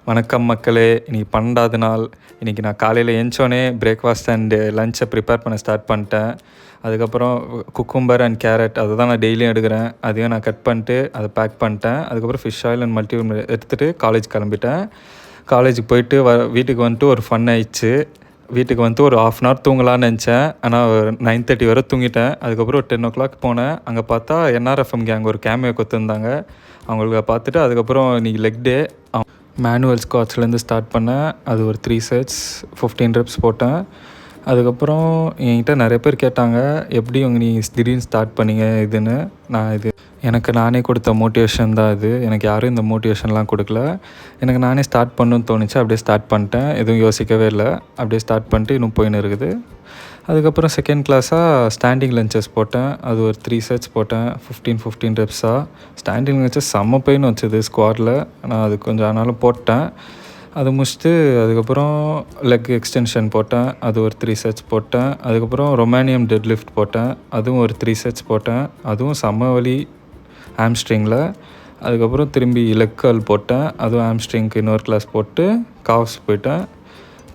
வணக்கம் மக்களே. இன்றைக்கி 12வது நாள். இன்றைக்கி நான் காலையில் எழுந்தோடனே பிரேக்ஃபாஸ்ட் அண்டு லஞ்சை ப்ரிப்பேர் பண்ண ஸ்டார்ட் பண்ணிட்டேன். அதுக்கப்புறம் குக்கும்பர் அண்ட் கேரட் அதை தான் நான் டெய்லியும் எடுக்கிறேன். அதையும் நான் கட் பண்ணிட்டு அதை பேக் பண்ணிட்டேன். அதுக்கப்புறம் ஃபிஷ் ஆயில் அண்ட் மல்டிவியம் எடுத்துகிட்டு காலேஜ் கிளம்பிட்டேன். காலேஜுக்கு போயிட்டு வீட்டுக்கு வந்துட்டு ஒரு ஃபன் ஆயிடுச்சு. வீட்டுக்கு வந்துட்டு ஒரு 1/2 hour தூங்கலான்னு நினச்சேன். ஆனால் 9:30 வரை தூங்கிட்டேன். அதுக்கப்புறம் 10 o'clock போனேன். அங்கே பார்த்தா NRFM கேங் ஒரு கேமியோ கொடுத்துருந்தாங்க. அவங்களுக்கு பார்த்துட்டு அதுக்கப்புறம் இன்றைக்கி லெக் டே மேனுவல் ஸ்குவாட்ஸ்லேருந்து ஸ்டார்ட் பண்ணேன். அது ஒரு 3 sets 15 reps போட்டேன். அதுக்கப்புறம் என்கிட்ட நிறைய பேர் கேட்டாங்க, எப்படி நீ திடீர்னு ஸ்டார்ட் பண்ணீங்க இதுன்னு. இது எனக்கு நானே கொடுத்த மோட்டிவேஷன் தான் இது. எனக்கு யாரும் இந்த மோட்டிவேஷன்லாம் கொடுக்கல. எனக்கு நானே ஸ்டார்ட் பண்ணணுன்னு தோணுச்சு. அப்படியே ஸ்டார்ட் பண்ணிட்டேன். எதுவும் யோசிக்கவே இல்லை. அப்படியே ஸ்டார்ட் பண்ணிட்டு இன்னும் போயின்னு இருக்குது. அதுக்கப்புறம் செகண்ட் கிளாஸாக ஸ்டாண்டிங் லஞ்சஸ் போட்டேன். அது ஒரு 3 sets போட்டேன். 15 reps-ஆக ஸ்டாண்டிங் லஞ்சஸ் செம்ம பெயின் வச்சுது ஸ்குவாடில். நான் அது கொஞ்சம் ஆனாலும் போட்டேன். அது முடிச்சுட்டு அதுக்கப்புறம் லெக் எக்ஸ்டென்ஷன் போட்டேன். அது ஒரு 3 sets போட்டேன். அதுக்கப்புறம் ரொமானியம் டெட் லிஃப்ட் போட்டேன். அதுவும் ஒரு 3 sets போட்டேன். அதுவும் செம்ம வலி ஹாம்ஸ்ட்ரிங்கில். அதுக்கப்புறம் திரும்பி லெக் கர்ல் போட்டேன். அதுவும் ஹாம்ஸ்ட்ரிங்க்கு இன்னொரு கிளாஸ் போட்டு காவ்ஸ் போயிட்டேன்.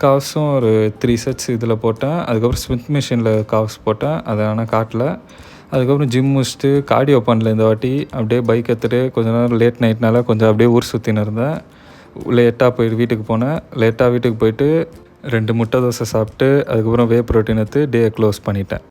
காவ்ஸும் ஒரு 3 sets இதில் போட்டேன். அதுக்கப்புறம் ஸ்மித் மிஷினில் காவ்ஸ் போட்டேன். அதை ஆனால் காட்டல. அதுக்கப்புறம் ஜிம் முடிச்சுட்டு கார்டியோ பண்ணல இந்த வாட்டி. அப்படியே பைக் எடுத்துகிட்டு கொஞ்சம் நேரம் லேட் நைட்னால கொஞ்சம் அப்படியே ஊர் சுற்றின்னு இருந்தேன். லேட்டாக போயிட்டு வீட்டுக்கு போனேன். லேட்டாக வீட்டுக்கு போயிட்டு 2 முட்டை தோசை சாப்பிட்டு அதுக்கப்புறம் வே ப்ரோட்டீன் எடுத்து டேயை க்ளோஸ் பண்ணிட்டேன்.